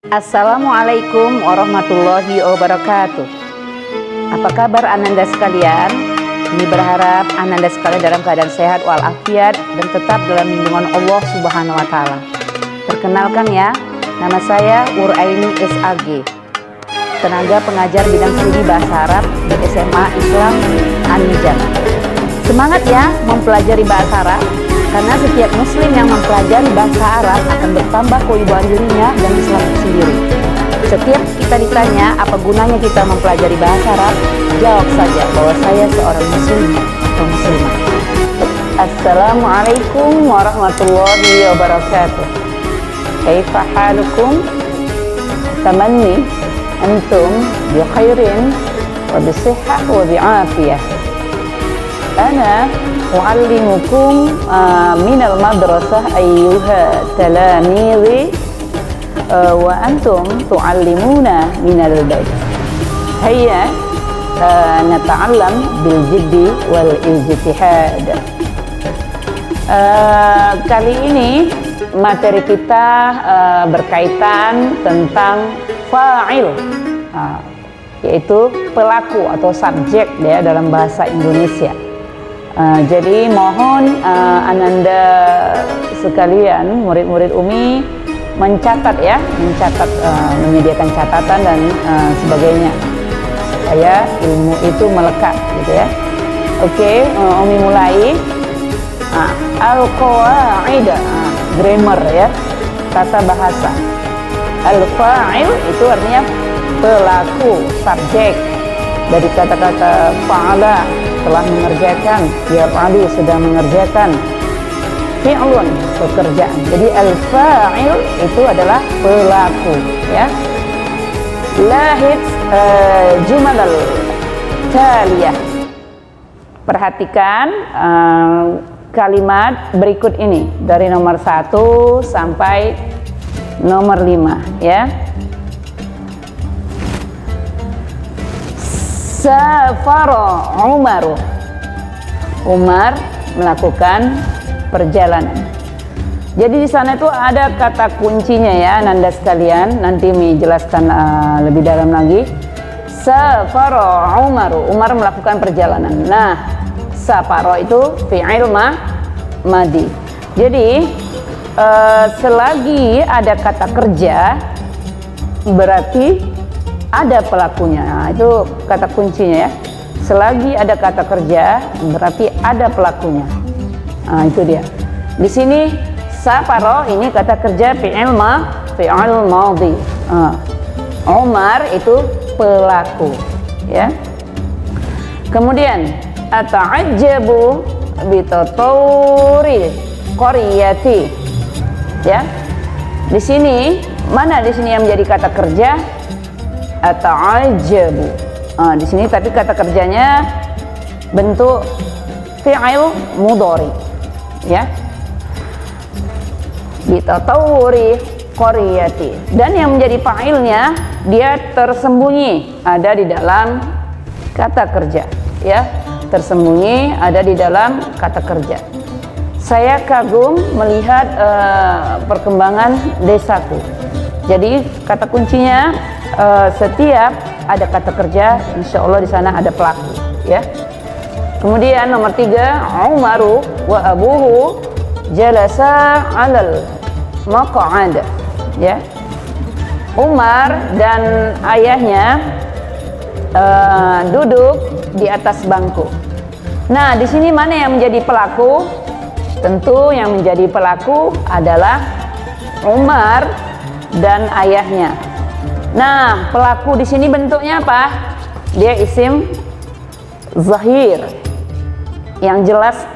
Assalamualaikum warahmatullahi wabarakatuh. Apa kabar Ananda sekalian? Ini berharap Ananda sekalian dalam keadaan sehat walafiat dan tetap dalam lindungan Allah Subhanahu wa taala. Perkenalkan ya, nama saya Uraini SAG, tenaga pengajar bidang studi bahasa Arab di SMA Islam Anijan. Semangat ya mempelajari bahasa Arab, karena setiap muslim yang mempelajari bahasa Arab akan bertambah kewibawaan dirinya dan Islam sendiri. Setiap kita ditanya apa gunanya kita mempelajari bahasa Arab, jawab saja bahwa saya seorang muslim atau muslimah. Assalamualaikum warahmatullahi wabarakatuh. Kaifa halukum? Tamanni antum bi khairin wa bi sihhah wa bi afiyah. Ana u'allimukum minal madrasah ayyuha talamidhi wa antum tu'allimuna minal bait. Hayya nata'allam bil jiddi wal ijtihad. Kali ini materi kita berkaitan tentang fa'il, yaitu pelaku atau subjek ya dalam bahasa Indonesia. Jadi mohon Ananda sekalian, murid-murid Umi mencatat ya, menyediakan catatan dan sebagainya supaya ilmu itu melekat gitu ya. Oke, Umi mulai. Al-qawaid, grammar ya, tata bahasa. Al-fa'il itu artinya pelaku, subjek, dari kata-kata fa'ala, telah mengerjakan, yaf'alu sedang mengerjakan, fi'lun pekerjaan. Jadi al-fa'il itu adalah pelaku ya. Lahid jumal al-taliyah. Perhatikan kalimat berikut ini dari nomor 1 sampai nomor 5 ya. Safara Umaru. Umar melakukan perjalanan. Jadi di sana itu ada kata kuncinya ya, Nanda sekalian. Nanti Mi jelaskan lebih dalam lagi. Safara Umaru. Umar melakukan perjalanan. Nah, safara itu fi'il madi. Jadi selagi ada kata kerja berarti ada pelakunya. Nah, itu kata kuncinya ya. Selagi ada kata kerja berarti ada pelakunya. Nah, itu dia. Di sini safaro ini kata kerja fi'il madhi. Umar itu pelaku ya. Kemudian ata'ajjabu bi tatawuri qaryati ya. Di sini mana di sini yang menjadi kata kerja? Ata'ajjabu. Di sini tapi kata kerjanya bentuk fi'il mudhari ya. Bitatawuri qaryati. Dan yang menjadi fa'ilnya dia tersembunyi ada di dalam kata kerja ya. Tersembunyi ada di dalam kata kerja. Saya kagum melihat perkembangan desaku. Jadi kata kuncinya setiap ada kata kerja, insya Allah di sana ada pelaku ya. Kemudian nomor 3, Umaru wa abuhu jalasa alal maq'ad ya. Umar dan ayahnya duduk di atas bangku. Nah, di sini mana yang menjadi pelaku? Tentu yang menjadi pelaku adalah Umar dan ayahnya. Nah, pelaku di sini bentuknya apa? Dia isim zahir, yang jelas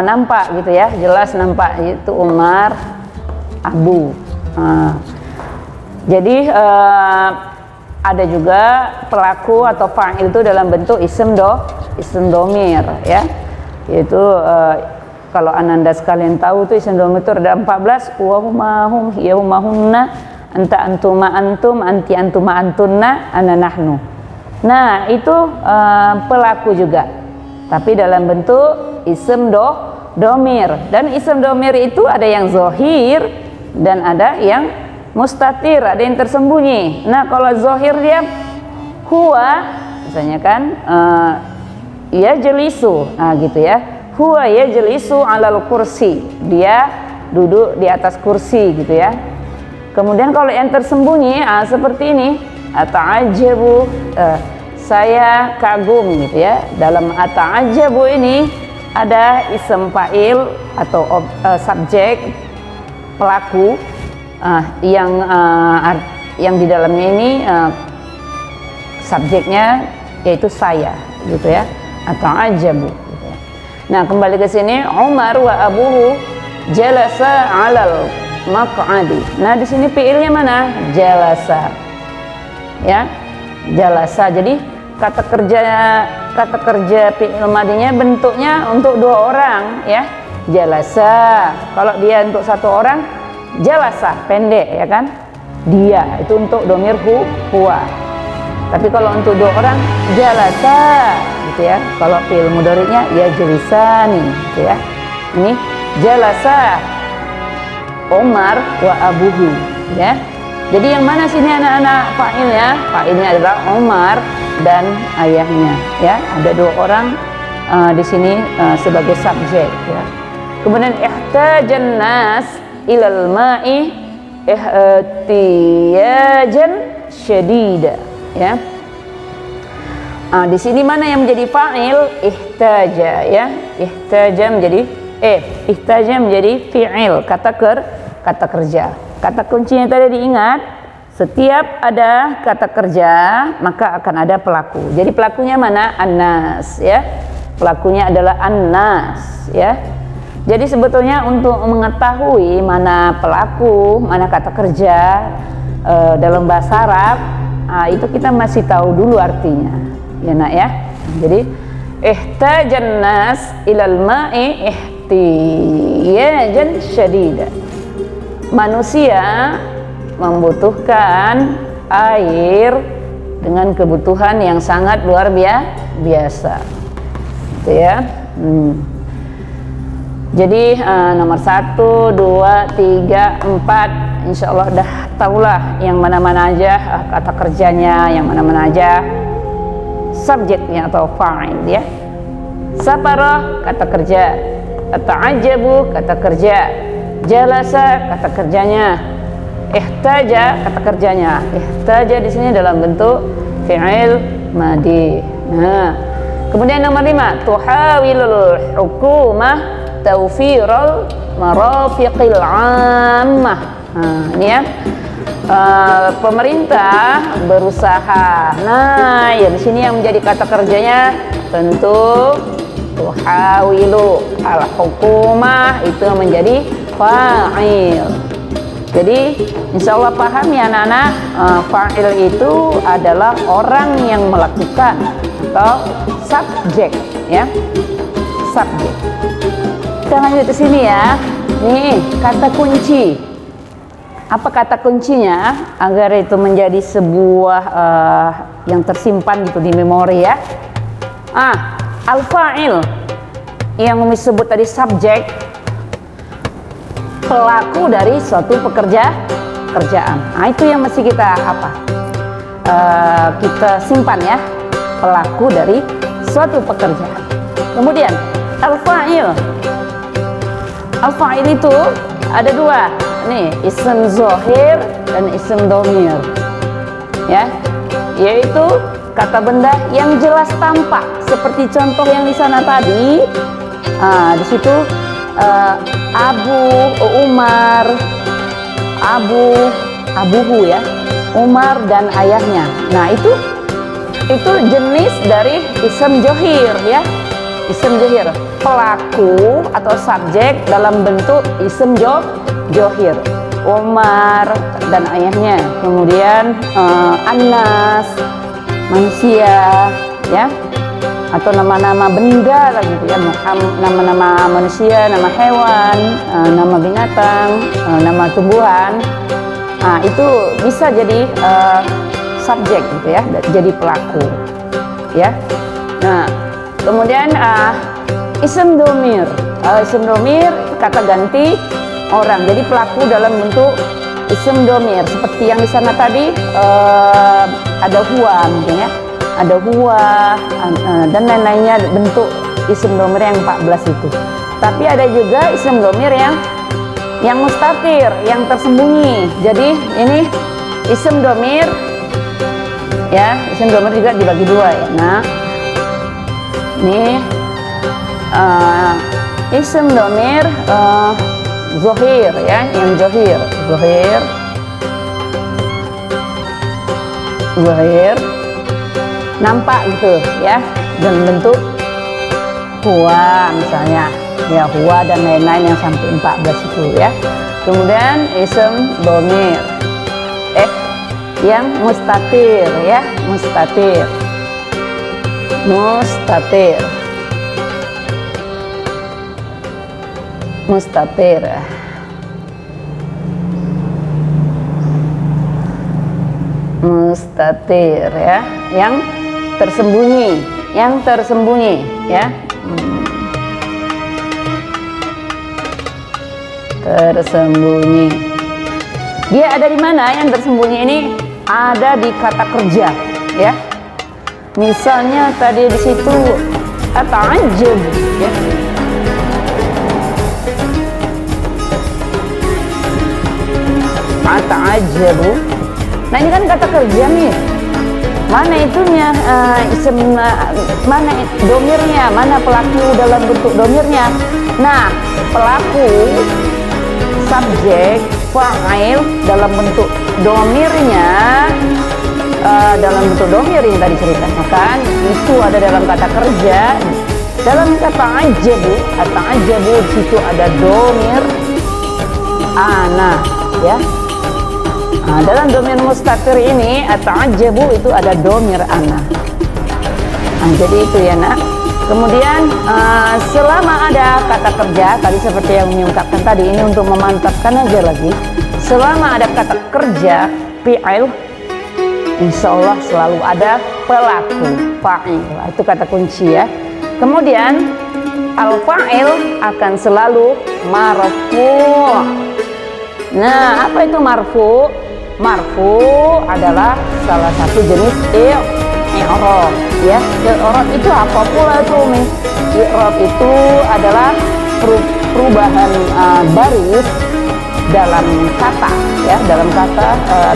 nampak gitu ya, jelas nampak, itu Umar, Abu. Jadi ada juga pelaku atau fa'il itu dalam bentuk isim domir ya. Yaitu kalau Ananda sekalian tahu tuh isim domir itu ada 14, wa humahum, ya humahunna, anta antuma antum, anti antuma antunna, ana nahnu. Nah, itu pelaku juga. Tapi dalam bentuk isim domir. Dan isim domir itu ada yang zahir dan ada yang mustatir, ada yang tersembunyi. Nah, kalau zahir dia huwa, misalnya kan yajlisu, nah gitu ya. Huwa yajlisu 'alal kursi, dia duduk di atas kursi gitu ya. Kemudian kalau yang tersembunyi seperti ini, ata'ajabu, saya kagum gitu ya. Dalam ata'ajabu ini ada ism fa'il atau subjek pelaku yang di dalamnya ini subjeknya yaitu saya gitu ya, ata'ajabu gitu ya. Nah, kembali ke sini, Umar wa abuhu jalasa 'alal maq'adi. Nah, di sini fiilnya mana? Jalasa. Ya. Jalasa. Jadi kata kerja fiil madinya bentuknya untuk dua orang ya. Jalasa. Kalau dia untuk satu orang, jalasa, pendek ya kan? Dia itu untuk domir huwa. Tapi kalau untuk dua orang, jalasa gitu ya. Kalau fiil mudhari'nya ya jalisani gitu ya. Ini jalasa Umar wa abuhu ya. Jadi yang mana sini anak-anak fa'ilnya? Fa'ilnya adalah Umar dan ayahnya ya. Ada dua orang di sini sebagai subjek ya. Kemudian ihtajan nas ilal ma'i ihtiyajan syadida ya. Di sini mana yang menjadi fa'il? Ihtaja ya. Ihtaja menjadi ihtaja menjadi fi'il, kata kerja. Kata kuncinya tadi diingat, setiap ada kata kerja maka akan ada pelaku. Jadi pelakunya mana? An-nas ya. Pelakunya adalah an-nas ya. Jadi sebetulnya untuk mengetahui mana pelaku, mana kata kerja dalam bahasa Arab, itu kita masih tahu dulu artinya. Ya nak ya. Jadi ihtajan nas ilal ma'i ihtiyajan syadida. Manusia membutuhkan air dengan kebutuhan yang sangat luar biasa. Gitu ya. Jadi nomor 1, 2, 3, 4 insya Allah dah tahulah yang mana-mana aja kata kerjanya, yang mana-mana aja subjeknya atau fa'il ya. Saparah kata kerja, ata'ajabu kata kerja, jalasa kata kerjanya, ihtaja kata kerjanya. Ihtaja di sini dalam bentuk fi'il madi. Nah, kemudian nomor 5, tuhawilul hukumah tawfiral marafiqil 'ammah. Nah, ini ya. Pemerintah berusaha. Nah, ya di sini yang menjadi kata kerjanya tentu tuhawilu, al-hukumah itu menjadi fa'il. Jadi insya Allah paham ya anak-anak, fa'il itu adalah orang yang melakukan atau subjek ya, subjek. Kita lanjut ke sini ya. Nih kata kunci. Apa kata kuncinya agar itu menjadi sebuah yang tersimpan gitu di memori ya? Al-fa'il yang disebut tadi subjek, pelaku dari suatu pekerjaan. Nah, itu yang mesti kita kita simpan ya, pelaku dari suatu pekerjaan. Kemudian al-fa'il itu ada dua nih, ism zahir dan ism dhamir ya, yaitu kata benda yang jelas tampak seperti contoh yang di sana tadi. Di situ Abu Umar, abuhu ya, Umar dan ayahnya. Nah itu jenis dari ism johir ya, ism johir, pelaku atau subjek dalam bentuk ism johir, Umar dan ayahnya. Kemudian Anas, manusia ya, atau nama-nama benda lagi gitu ya, nama-nama manusia, nama hewan, nama binatang, nama tumbuhan. Itu bisa jadi subjek gitu ya, jadi pelaku ya. Nah kemudian ism dhamir, ism dhamir kata ganti orang, jadi pelaku dalam bentuk isim domir seperti yang di sana tadi, ada huwa mungkin ya, ada huwa dan lain-lainnya bentuk isim domir yang 14 itu. Tapi ada juga isim domir yang mustatir, yang tersembunyi. Jadi ini isim domir ya, isim domir juga dibagi dua ya. Nah, ini isim domir zohir ya, yang zohir nampak gitu ya, dan bentuk huwa misalnya ya, huwa dan lain-lain yang sampai 14 itu ya. Kemudian isim domir yang mustatir ya, mustatir ya, yang tersembunyi ya, tersembunyi. Dia ada di mana yang tersembunyi ini? Ada di kata kerja ya. Misalnya tadi di situ ata'ajjab ya, ata'ajjabu. Nah ini kan kata kerja nih, mana itunya isim, mana domirnya, mana pelaku dalam bentuk domirnya. Nah, pelaku, subjek, fa'il dalam bentuk domirnya, dalam bentuk domir yang tadi ceritakan kan, itu ada dalam kata kerja. Dalam kata ajabu, di situ ada domir ana ya. Nah, dalam domir mustatir ini ata'ajjabu itu ada domir ana. Nah, jadi itu ya nak. Kemudian selama ada kata kerja tadi seperti yang mengungkapkan tadi, ini untuk memantapkan aja lagi. Selama ada kata kerja fi'il, insya Allah selalu ada pelaku fa'il. Itu kata kunci ya. Kemudian al-fa'il akan selalu marfu'. Nah, apa itu marfu'? Marfu' adalah salah satu jenis i'rab ya. I'rab itu apa pula itu nih? I'rab itu adalah perubahan baris dalam kata ya, dalam kata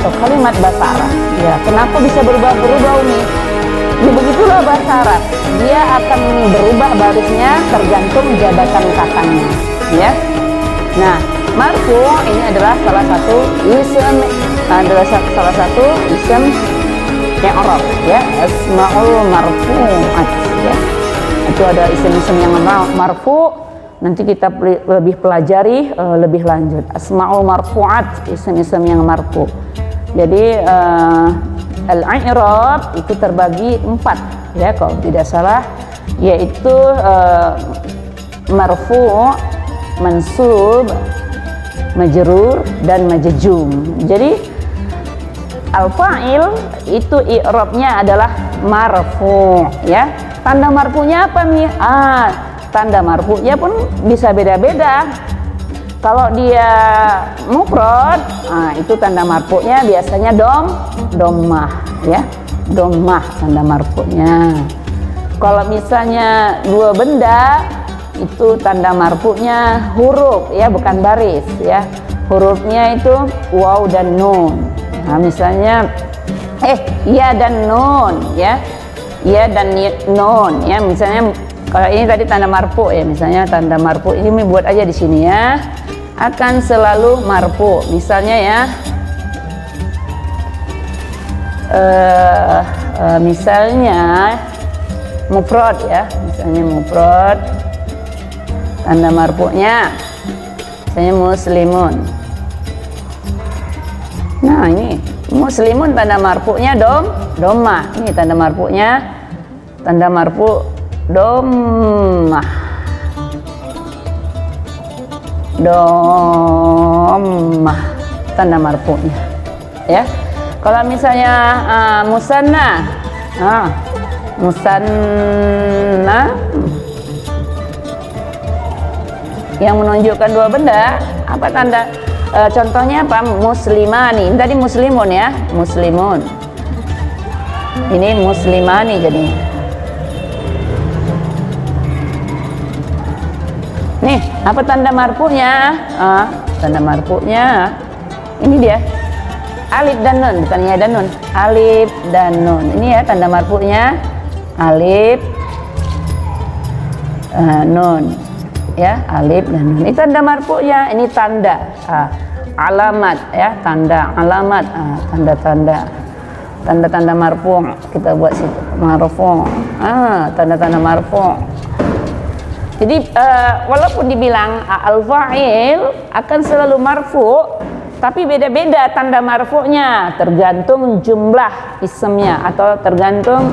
atau kalimat bahasa Arab ya. Kenapa bisa berubah-berubah nih? Ya begitulah bahasa Arab, dia akan berubah barisnya tergantung jabatan katanya ya. Nah, marfu ini adalah salah satu isim i'rab ya, asmaul marfu'at ya. Itu ada isim-isim yang marfu, nanti kita lebih pelajari lebih lanjut. Asmaul marfu'at, isim-isim yang marfu. Jadi al-i'rab itu terbagi 4 ya kalau tidak salah, yaitu marfu', mansub, majrur dan majjum. Jadi al-fa'il itu i'rabnya adalah marfu ya. Tanda marfu'nya apa nih? Tanda marfu'nya pun bisa beda-beda. Kalau dia mufrad, itu tanda marfu'nya biasanya dhammah ya. Dhammah tanda marfu'nya. Kalau misalnya dua benda, itu tanda marfu'nya huruf ya, bukan baris ya. Hurufnya itu waw dan nun. Nah, misalnya ya dan nun ya. Ya dan nun ya. Misalnya kalau ini tadi tanda marfu ya, misalnya tanda marfu ini buat aja di sini ya. Akan selalu marfu. Misalnya ya, misalnya mufrad ya, misalnya mufrad, tanda marfu'nya misalnya muslimun. Nah ini muslimun tanda marfu'nya dhammah. Ini tanda marfu'nya, tanda marfu' dhammah. Dhammah tanda marfu'nya ya. Kalau misalnya musanna, musanna yang menunjukkan dua benda, apa tanda Contohnya apa? Muslimani. Ini tadi muslimun ya, muslimun. Ini muslimani jadinya. Nih, apa tanda marfu'nya? Tanda marfu'nya ini dia. Alif dan nun, bukan ya dan nun. Alif dan nun. Ini ya tanda marfu'nya. Alif nun. Ya, alif dan nun. Ini tanda marfu'nya. Ini tanda. Alamat ya, tanda alamat. Tanda-tanda marfu'. Kita buat situ. Marfu'. Tanda-tanda marfu'. Jadi walaupun dibilang al-fa'il akan selalu marfu', tapi beda-beda tanda marfu'nya, tergantung jumlah isimnya atau tergantung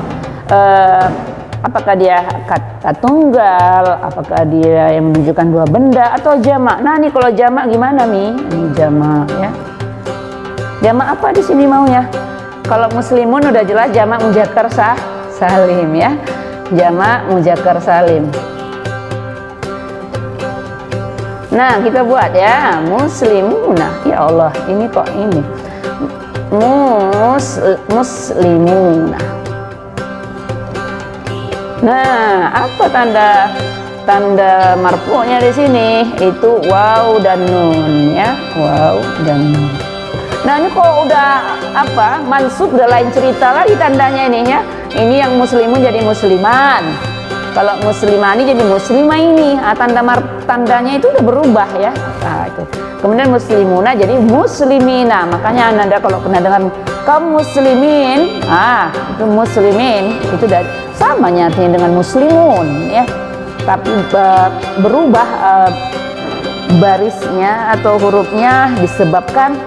apakah dia kata tunggal, apakah dia yang menunjukkan dua benda atau jamak. Nah, nih kalau jamak gimana nih? Ini jamak ya. Jamak apa di sini maunya? Kalau muslimun udah jelas jamak muzakkar salim ya. Jamak muzakkar salim. Nah, kita buat ya, muslimuna. Ya Allah, ini kok ini. Muslimuna. Nah, apa tanda marfu'nya di sini? Itu waw dan nun ya, waw dan nun. Nah, ini kok udah apa? Mansub udah lain cerita lagi tandanya ini ya. Ini yang muslimun jadi musliman. Kalau muslimani jadi muslimah ini. Tandanya itu udah berubah ya. Nah, itu. Kemudian muslimuna jadi muslimina. Makanya Anda kalau pernah dengar kaum muslimin, itu muslimin itu udah sama artinya dengan muslimun ya. Tapi berubah barisnya atau hurufnya disebabkan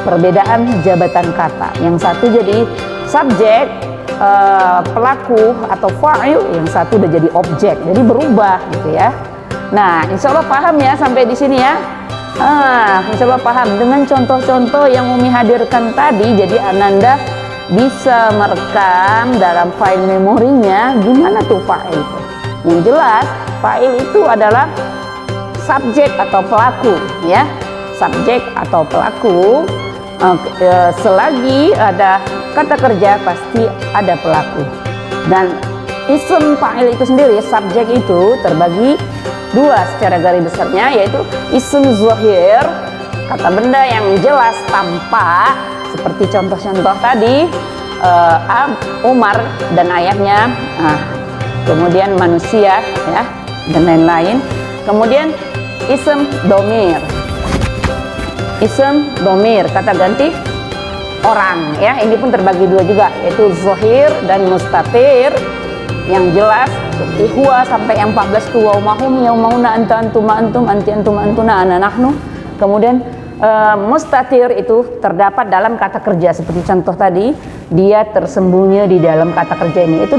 perbedaan jabatan kata. Yang satu jadi subjek, pelaku atau fa'il, yang satu udah jadi objek. Jadi berubah gitu ya. Nah, insya Allah paham ya sampai di sini ya. Insya Allah paham dengan contoh-contoh yang Umi hadirkan tadi. Jadi Ananda bisa merekam dalam file memorinya gimana tuh fa'il. Yang jelas fa'il itu adalah subjek atau pelaku ya. Subjek atau pelaku. Selagi ada kata kerja pasti ada pelaku. Dan isim fa'il itu sendiri, subjek itu terbagi dua secara garis besarnya, yaitu isim zahir, kata benda yang jelas tampak, seperti contoh-contoh tadi, Umar dan ayahnya, kemudian manusia ya, dan lain-lain. Kemudian isim domir. Isim domir, kata ganti orang ya. Ini pun terbagi dua juga, yaitu zahir dan mustatir. Yang jelas seperti huwa sampai yang 14 tu wa mahum yaumauna anta antum antum anti antum antuna ana nahnu. Kemudian mustatir itu terdapat dalam kata kerja, seperti contoh tadi, dia tersembunyi di dalam kata kerja ini. Itu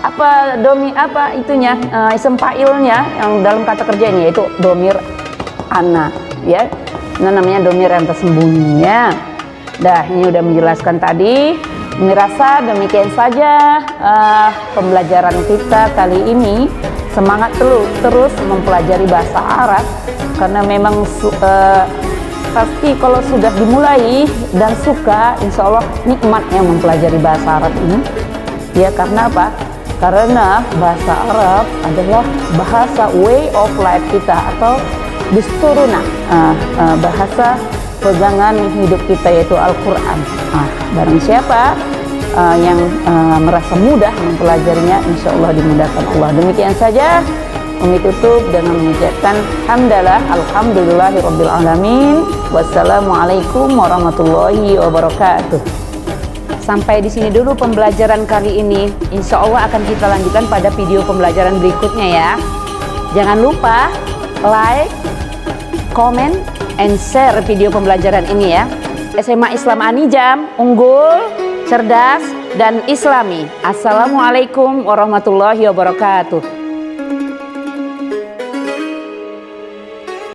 apa domi apa itunya, isim fa'ilnya yang dalam kata kerja ini, yaitu domir ana ya. Nah, namanya domir yang tersembunyi ya. Dah, ini udah menjelaskan tadi. Merasa demikian saja pembelajaran kita kali ini. Semangat terus mempelajari bahasa Arab, karena memang pasti kalau sudah dimulai dan suka, insya Allah nikmatnya mempelajari bahasa Arab ini ya. Karena apa? Karena bahasa Arab adalah bahasa way of life kita, atau dusturuna, bahasa pegangan hidup kita, yaitu Al-Quran. Barang siapa yang merasa mudah mempelajarinya, insya Allah dimudahkan Allah. Demikian saja, Umi tutup dengan mengucapkan hamdalah, alhamdulillahirabbil alamin. Wassalamualaikum warahmatullahi wabarakatuh. Sampai di sini dulu pembelajaran kali ini. Insya Allah akan kita lanjutkan pada video pembelajaran berikutnya ya. Jangan lupa like, comment, and share video pembelajaran ini ya. SMA Islam Anijam, unggul, cerdas, dan islami. Assalamualaikum warahmatullahi wabarakatuh.